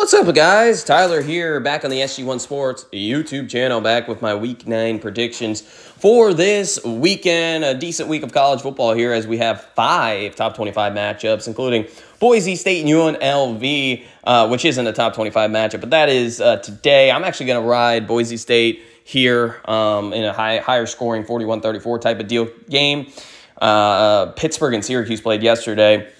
What's up, guys? Tyler here, back on the SG1 Sports YouTube channel, back with my Week 9 predictions for this weekend. A decent week of college football here as we have 5 top 25 matchups, including Boise State and UNLV, which isn't a top 25 matchup, but that is today. I'm actually going to ride Boise State here in a higher scoring 41-34 type of deal game. Pittsburgh and Syracuse played yesterday.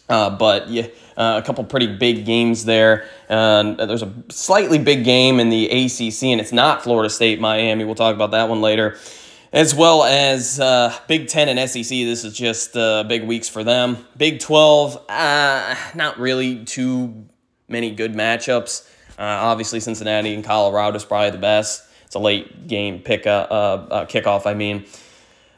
But yeah, a couple pretty big games there. There's a slightly big game in the ACC, and it's not Florida State, Miami. We'll talk about that one later. As well as Big Ten and SEC. This is just big weeks for them. Big 12, not really too many good matchups. Obviously, Cincinnati and Colorado is probably the best. It's a late game kickoff, I mean.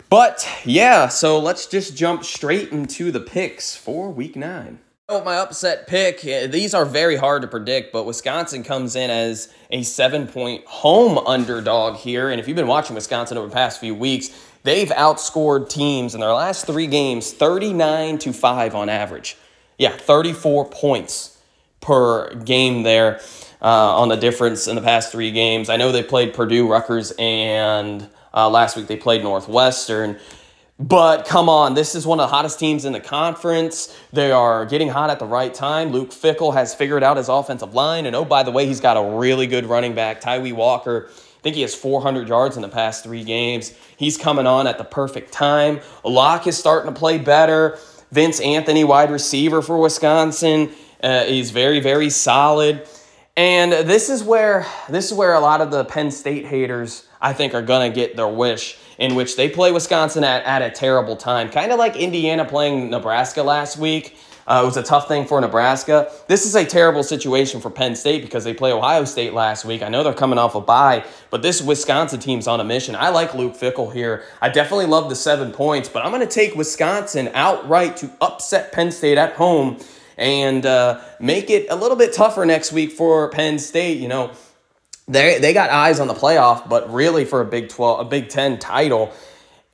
But, yeah, so let's just jump straight into the picks for Week 9. Oh, my upset pick, these are very hard to predict, but Wisconsin comes in as a 7-point home underdog here. And if you've been watching Wisconsin over the past few weeks, they've outscored teams in their last 3 games 39-5 on average. Yeah, 34 points per game there on the difference in the past 3 games. I know they played Purdue, Rutgers, and last week they played Northwestern. But come on, this is one of the hottest teams in the conference. They are getting hot at the right time. Luke Fickell has figured out his offensive line. And oh, by the way, he's got a really good running back, Tyree Walker. I think he has 400 yards in the past 3 games. He's coming on at the perfect time. Locke is starting to play better. Vince Anthony, wide receiver for Wisconsin, is very, very solid. And this is where a lot of the Penn State haters, I think, are going to get their wish, in which they play Wisconsin at a terrible time. Kind of like Indiana playing Nebraska last week. It was a tough thing for Nebraska. This is a terrible situation for Penn State because they play Ohio State last week. I know they're coming off a bye, but this Wisconsin team's on a mission. I like Luke Fickell here. I definitely love the 7 points, but I'm going to take Wisconsin outright to upset Penn State at home and make it a little bit tougher next week for Penn State. You know, they got eyes on the playoff, but really for a Big Ten title.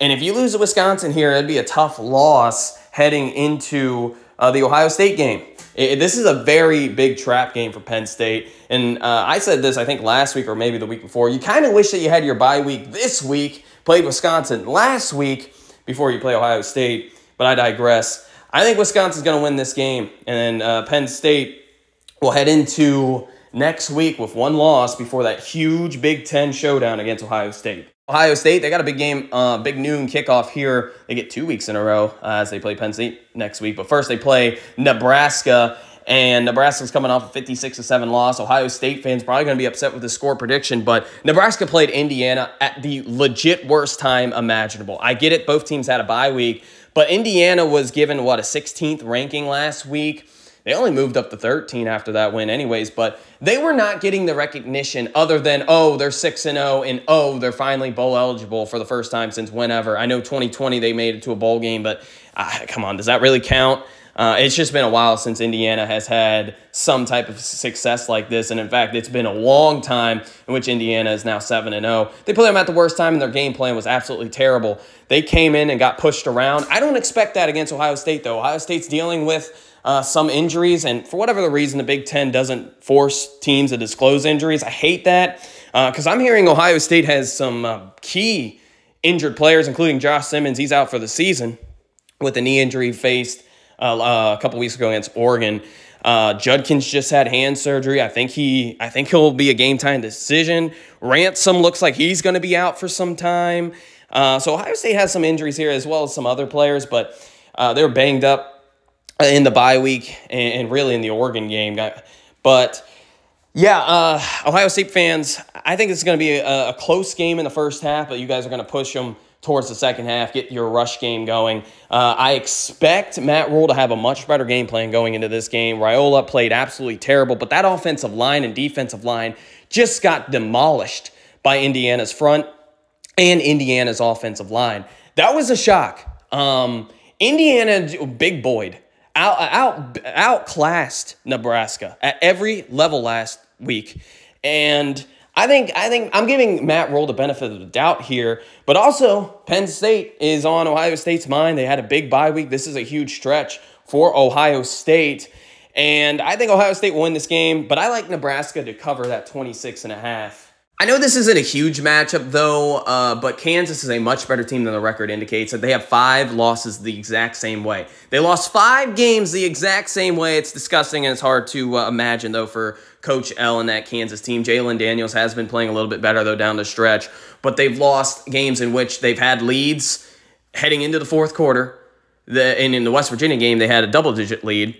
And if you lose to Wisconsin here, it'd be a tough loss heading into the Ohio State game. This is a very big trap game for Penn State. And I said this, I think, last week or maybe the week before. You kind of wish that you had your bye week this week, played Wisconsin last week before you play Ohio State. But I digress. I think Wisconsin's going to win this game. And then Penn State will head into next week with 1 loss before that huge Big Ten showdown against Ohio State. Ohio State, they got a big game, big noon kickoff here. They get 2 weeks in a row as they play Penn State next week. But first they play Nebraska, and Nebraska's coming off a 56-7 loss. Ohio State fans probably going to be upset with the score prediction, but Nebraska played Indiana at the legit worst time imaginable. I get it, both teams had a bye week, but Indiana was given, what, a 16th ranking last week. They only moved up to 13 after that win anyways, but they were not getting the recognition other than, oh, they're 6-0, and oh, they're finally bowl eligible for the first time since whenever. I know 2020 they made it to a bowl game, but come on, does that really count? It's just been a while since Indiana has had some type of success like this, and in fact, it's been a long time in which Indiana is now 7-0. They played them at the worst time, and their game plan was absolutely terrible. They came in and got pushed around. I don't expect that against Ohio State, though. Ohio State's dealing with some injuries, and for whatever the reason, the Big Ten doesn't force teams to disclose injuries. I hate that because I'm hearing Ohio State has some key injured players, including Josh Simmons. He's out for the season with a knee injury faced a couple weeks ago against Oregon. Judkins just had hand surgery. I think he'll be a game time decision. Ransom looks like he's going to be out for some time. So Ohio State has some injuries here as well as some other players, but they're banged up in the bye week and really in the Oregon game. But yeah, Ohio State fans, I think it's going to be a close game in the first half, but you guys are going to push them towards the second half, get your rush game going. I expect Matt Rule to have a much better game plan going into this game. Raiola played absolutely terrible, but that offensive line and defensive line just got demolished by Indiana's front and Indiana's offensive line. That was a shock. Indiana big boyed, outclassed Nebraska at every level last week. And I think I'm giving Matt Rule the benefit of the doubt here, but also Penn State is on Ohio State's mind. They had a big bye week. This is a huge stretch for Ohio State. And I think Ohio State will win this game, but I like Nebraska to cover that 26.5. I know this isn't a huge matchup, though, but Kansas is a much better team than the record indicates. They have 5 losses the exact same way. They lost 5 games the exact same way. It's disgusting, and it's hard to imagine, though, for Coach L and that Kansas team. Jalen Daniels has been playing a little bit better, though, down the stretch, but they've lost games in which they've had leads heading into the fourth quarter. And in the West Virginia game, they had a double-digit lead,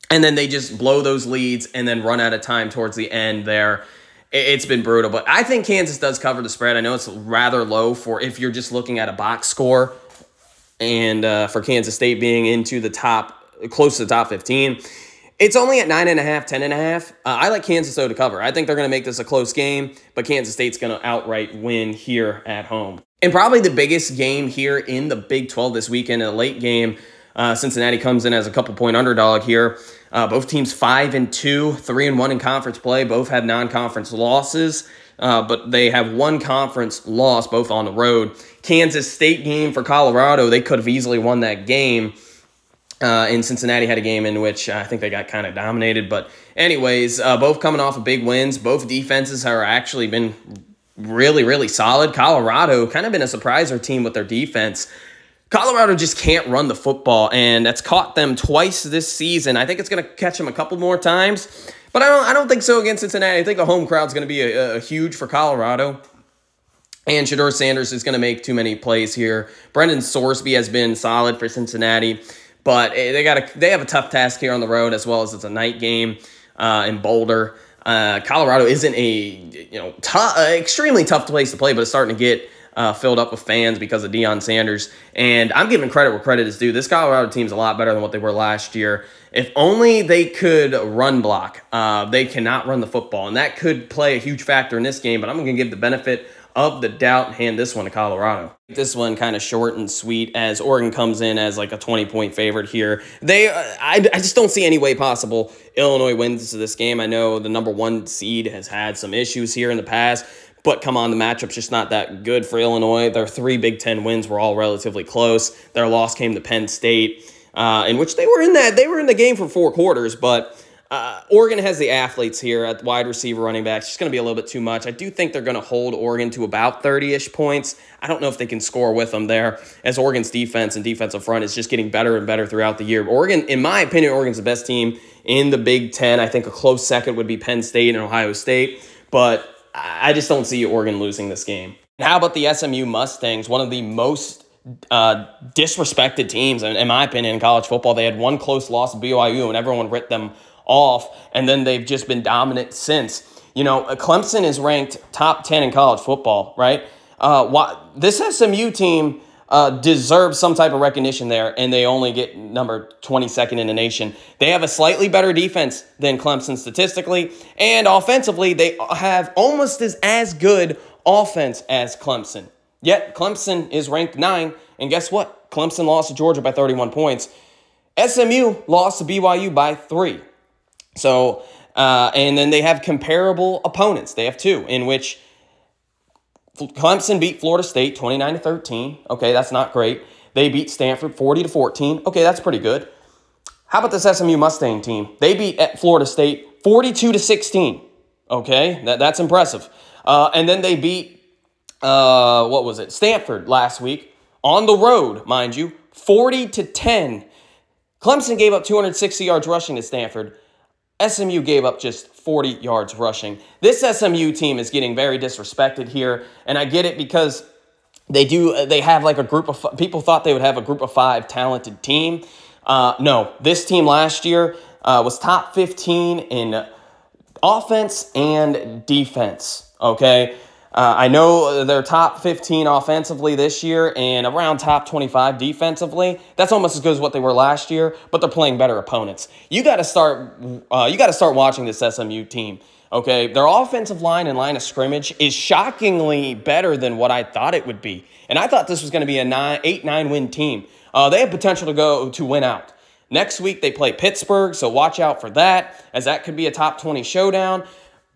and then they just blow those leads and then run out of time towards the end there. It's been brutal, but I think Kansas does cover the spread. I know it's rather low for if you're just looking at a box score, and for Kansas State being into the close to the top 15. It's only at 9.5, 10.5. I like Kansas, though, to cover. I think they're going to make this a close game, but Kansas State's going to outright win here at home. And probably the biggest game here in the Big 12 this weekend, in a late game, Cincinnati comes in as a couple-point underdog here. Both teams 5-2, 3-1 in conference play. Both have non-conference losses, but they have one conference loss, both on the road. Kansas State game for Colorado, they could have easily won that game. And Cincinnati had a game in which I think they got kind of dominated. But anyways, both coming off of big wins. Both defenses have actually been really, really solid. Colorado kind of been a surpriser team with their defense. Colorado just can't run the football, and that's caught them twice this season. I think it's going to catch them a couple more times, but I don't think so against Cincinnati. I think the home crowd's going to be a huge for Colorado, and Shedeur Sanders is going to make too many plays here. Brendan Sorsby has been solid for Cincinnati, but they have a tough task here on the road, as well as it's a night game in Boulder. Colorado isn't extremely tough place to play, but it's starting to get filled up with fans because of Deion Sanders. And I'm giving credit where credit is due. This Colorado team's a lot better than what they were last year. If only they could run block. They cannot run the football, and that could play a huge factor in this game, but I'm going to give the benefit of the doubt and hand this one to Colorado. This one kind of short and sweet as Oregon comes in as like a 20-point favorite here. I just don't see any way possible Illinois wins this game. I know the #1 seed has had some issues here in the past, but come on, the matchup's just not that good for Illinois. Their 3 Big Ten wins were all relatively close. Their loss came to Penn State, in which they were in the game for 4 quarters, but Oregon has the athletes here at wide receiver, running back. It's just going to be a little bit too much. I do think they're going to hold Oregon to about 30-ish points. I don't know if they can score with them there, as Oregon's defense and defensive front is just getting better and better throughout the year. Oregon, in my opinion, Oregon's the best team in the Big Ten. I think a close second would be Penn State and Ohio State, but I just don't see Oregon losing this game. How about the SMU Mustangs, one of the most disrespected teams, in my opinion, in college football? They had one close loss to BYU, and everyone writ them off, and then they've just been dominant since. You know, Clemson is ranked top 10 in college football, right? This SMU team deserves some type of recognition there, and they only get number 22nd in the nation. They have a slightly better defense than Clemson statistically, and offensively, they have almost as good offense as Clemson. Yet, Clemson is ranked 9, and guess what? Clemson lost to Georgia by 31 points. SMU lost to BYU by 3. So, and then they have comparable opponents. They have 2, in which Clemson beat Florida State 29-13. Okay, that's not great. They beat Stanford 40-14. Okay, that's pretty good. How about this SMU Mustang team? They beat Florida State 42-16. Okay, that's impressive. And then they beat, Stanford last week on the road, mind you, 40-10. Clemson gave up 260 yards rushing to Stanford. SMU gave up just 40 yards rushing. This SMU team is getting very disrespected here, and I get it because they have like a group of, people thought they would have a group of 5 talented team. No, this team last year was top 15 in offense and defense, okay? I know they're top 15 offensively this year and around top 25 defensively. That's almost as good as what they were last year, but they're playing better opponents. You got to start watching this SMU team. Okay, their offensive line and line of scrimmage is shockingly better than what I thought it would be, and I thought this was going to be a 8-9 win team. They have potential to win out. Next week they play Pittsburgh, so watch out for that, as that could be a top 20 showdown.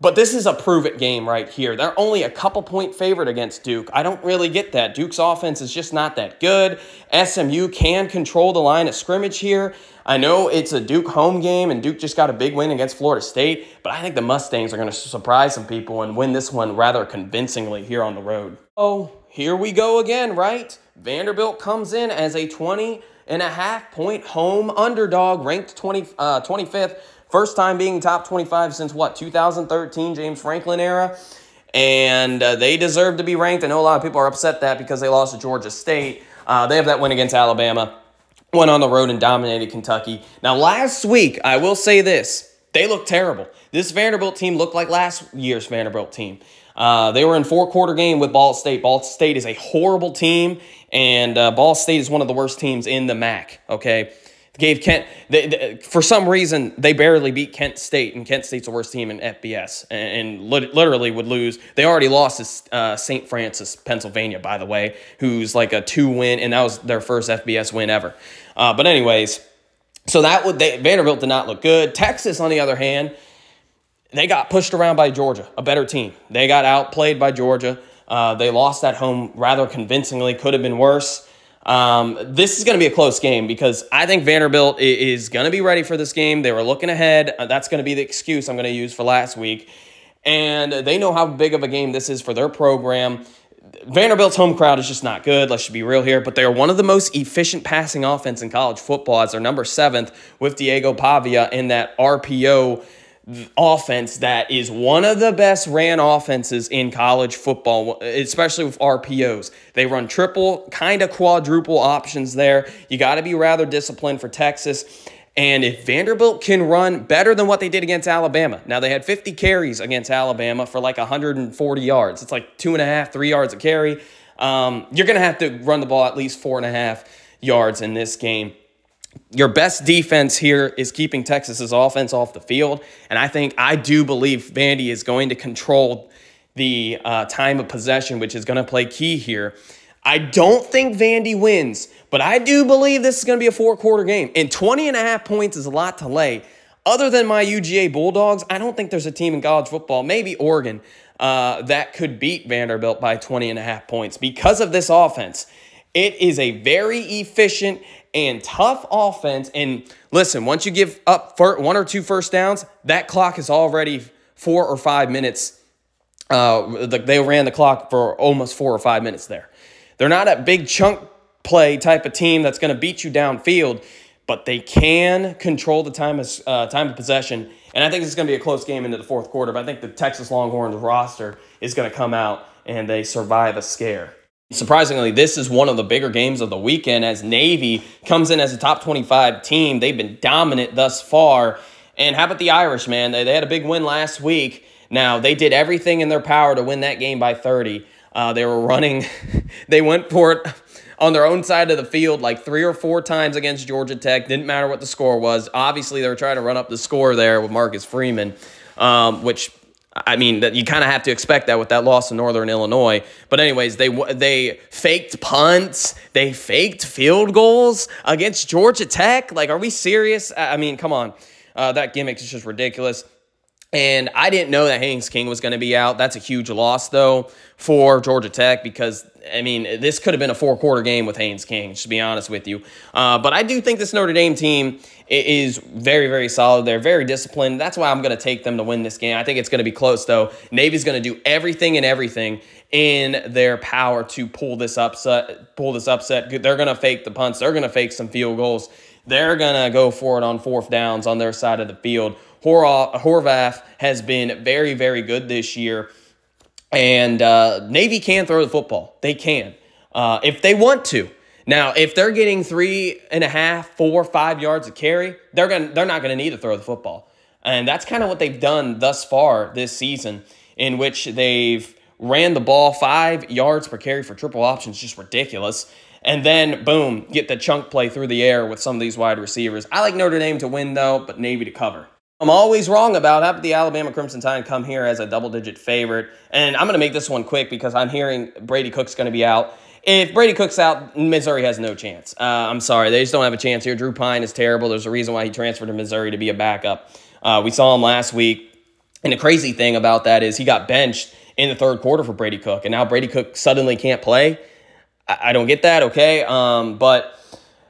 But this is a prove-it game right here. They're only a couple-point favorite against Duke. I don't really get that. Duke's offense is just not that good. SMU can control the line of scrimmage here. I know it's a Duke home game, and Duke just got a big win against Florida State, but I think the Mustangs are going to surprise some people and win this one rather convincingly here on the road. Oh, here we go again, right? Vanderbilt comes in as a 20.5-point home underdog, ranked 25th. First time being top 25 since, what, 2013, James Franklin era. And they deserve to be ranked. I know a lot of people are upset that because they lost to Georgia State. They have that win against Alabama. Went on the road and dominated Kentucky. Now, last week, I will say this. They looked terrible. This Vanderbilt team looked like last year's Vanderbilt team. They were in four-quarter game with Ball State. Ball State is a horrible team, and Ball State is one of the worst teams in the MAC, okay? Gave Kent, for some reason, they barely beat Kent State, and Kent State's the worst team in FBS, and literally would lose. They already lost to St. Francis, Pennsylvania, by the way, who's like a 2-win, and that was their first FBS win ever. But anyways, so Vanderbilt did not look good. Texas, on the other hand, they got pushed around by Georgia, a better team. They got outplayed by Georgia. They lost at home rather convincingly. Could have been worse. This is going to be a close game because I think Vanderbilt is going to be ready for this game. They were looking ahead. That's going to be the excuse I'm going to use for last week. And they know how big of a game this is for their program. Vanderbilt's home crowd is just not good. Let's just be real here. But they're one of the most efficient passing offense in college football as they're number 7th with Diego Pavia in that RPO offense that is one of the best ran offenses in college football, especially with RPOs. They run triple, kind of quadruple options there. You got to be rather disciplined for Texas. And if Vanderbilt can run better than what they did against Alabama, now they had 50 carries against Alabama for like 140 yards. It's like 2.5, 3 yards a carry. You're going to have to run the ball at least 4.5 yards in this game. Your best defense here is keeping Texas's offense off the field, and I do believe Vandy is going to control the time of possession, which is going to play key here. I don't think Vandy wins, but I do believe this is going to be a 4-quarter game, and 20.5 points is a lot to lay. Other than my UGA Bulldogs, I don't think there's a team in college football, maybe Oregon, that could beat Vanderbilt by 20.5 points because of this offense. It is a very efficient and tough offense. And listen, once you give up 1 or 2 first downs, that clock is already 4 or 5 minutes. They ran the clock for almost 4 or 5 minutes there. They're not a big chunk play type of team that's going to beat you downfield, but they can control the time of possession. And I think it's going to be a close game into the 4th quarter, but I think the Texas Longhorns roster is going to come out and they survive a scare. Surprisingly, this is one of the bigger games of the weekend as Navy comes in as a top 25 team. They've been dominant thus far. And how about the Irish, man? They had a big win last week. Now, they did everything in their power to win that game by 30. They were running. They went for it on their own side of the field like 3 or 4 times against Georgia Tech. Didn't matter what the score was. Obviously, they were trying to run up the score there with Marcus Freeman, which, I mean, that you kind of have to expect that with that loss to Northern Illinois. But anyways, they faked punts. They faked field goals against Georgia Tech. Like, are we serious? I mean, come on. That gimmick is just ridiculous. And I didn't know that Haynes King was going to be out. That's a huge loss, though, for Georgia Tech because, I mean, this could have been a 4-quarter game with Haynes King, just to be honest with you. But I do think this Notre Dame team is very, very solid. They're very disciplined. That's why I'm going to take them to win this game. I think it's going to be close, though. Navy's going to do everything in their power to pull this upset. They're going to fake the punts. They're going to fake some field goals. They're going to go for it on 4th downs on their side of the field. Horvath has been very, very good this year. And Navy can throw the football. They can, if they want to. Now, if they're getting 3.5, 4, 5 yards of carry, they're not going to need to throw the football. And that's kind of what they've done thus far this season, in which they've ran the ball 5 yards per carry for triple options, just ridiculous. And then, boom, get the chunk play through the air with some of these wide receivers. I like Notre Dame to win, though, but Navy to cover. I'm always wrong about how the Alabama Crimson Tide come here as a double-digit favorite. And I'm going to make this one quick because I'm hearing Brady Cook's going to be out. If Brady Cook's out, Missouri has no chance. I'm sorry. They just don't have a chance here. Drew Pine is terrible. There's a reason why he transferred to Missouri to be a backup. We saw him last week. And the crazy thing about that is he got benched in the third quarter for Brady Cook, and now Brady Cook suddenly can't play. I don't get that, okay? But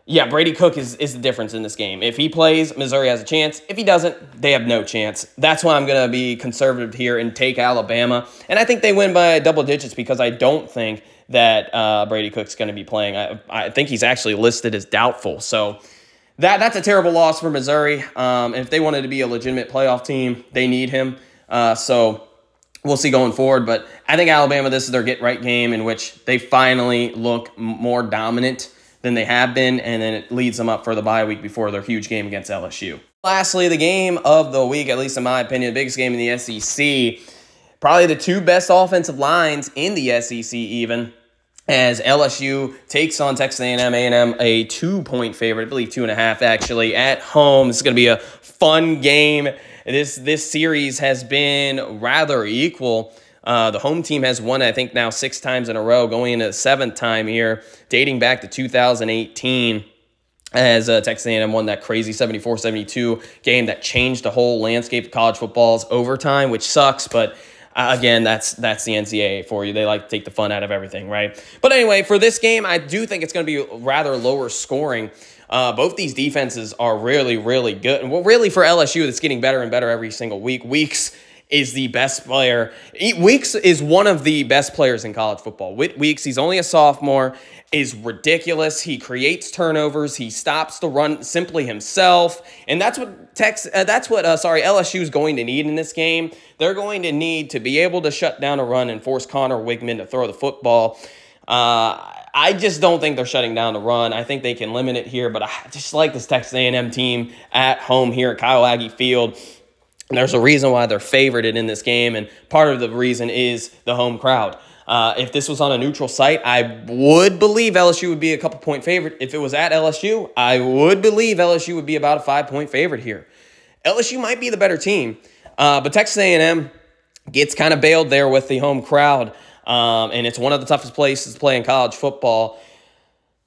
yeah, Brady Cook is the difference in this game. If he plays, Missouri has a chance. If he doesn't, they have no chance. That's why I'm going to be conservative here and take Alabama. And I think they win by double digits because I don't think that Brady Cook's going to be playing. I think he's actually listed as doubtful. So that's a terrible loss for Missouri. And if they wanted to be a legitimate playoff team, they need him. So we'll see going forward. But I think Alabama, this is their get-right game in which they finally look more dominant than they have been, and then it leads them up for the bye week before their huge game against LSU. Lastly, the game of the week, at least in my opinion, the biggest game in the SEC, probably the two best offensive lines in the SEC even, as LSU takes on Texas A&M. A&M a 2-point favorite, I believe 2.5 actually, at home. This is going to be a fun game. This series has been rather equal. The home team has won, I think, now 6 times in a row, going into the 7th time here, dating back to 2018, as Texas A&M won that crazy 74-72 game that changed the whole landscape of college football's overtime, which sucks, but again, that's the NCAA for you. They like to take the fun out of everything, right? But anyway, for this game, I do think it's going to be rather lower scoring. Both these defenses are really, really good. And well, really for LSU, it's getting better and better every single week. Weeks is the best player. Weeks is one of the best players in college football. Weeks, he's only a sophomore, is ridiculous. He creates turnovers. He stops the run simply himself. And that's what LSU is going to need in this game. They're going to need to be able to shut down a run and force Connor Wigman to throw the football. I just don't think they're shutting down the run. I think they can limit it here, but I just like this Texas A&M team at home here at Kyle Aggie Field. And there's a reason why they're favored in this game, and part of the reason is the home crowd. If this was on a neutral site, I would believe LSU would be a couple-point favorite. If it was at LSU, I would believe LSU would be about a 5-point favorite here. LSU might be the better team, but Texas A&M gets kind of bailed there with the home crowd, and it's one of the toughest places to play in college football.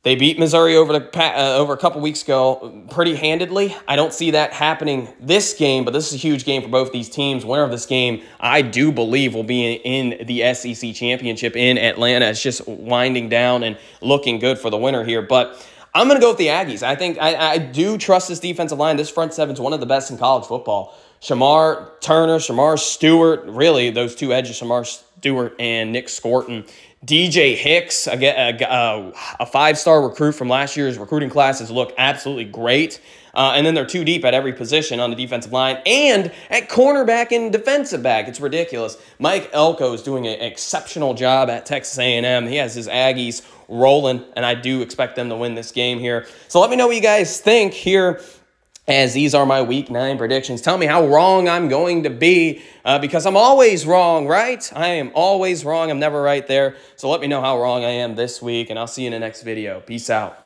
They beat Missouri over a couple weeks ago pretty handedly. I don't see that happening this game, but this is a huge game for both these teams. Winner of this game, I do believe, will be in the SEC championship in Atlanta. It's just winding down and looking good for the winner here. But I'm going to go with the Aggies. I think I do trust this defensive line. This front seven is one of the best in college football. Shamar Turner, Shamar Stewart, really those two edges, Shamar Stewart and Nick Scorton. DJ Hicks, a 5-star recruit from last year's recruiting classes, look absolutely great. And then they're too deep at every position on the defensive line and at cornerback and defensive back. It's ridiculous. Mike Elko is doing an exceptional job at Texas A&M. He has his Aggies rolling, and I do expect them to win this game here. So let me know what you guys think here, as these are my Week 9 predictions. Tell me how wrong I'm going to be, because I'm always wrong, right? I am always wrong. I'm never right there. So let me know how wrong I am this week, and I'll see you in the next video. Peace out.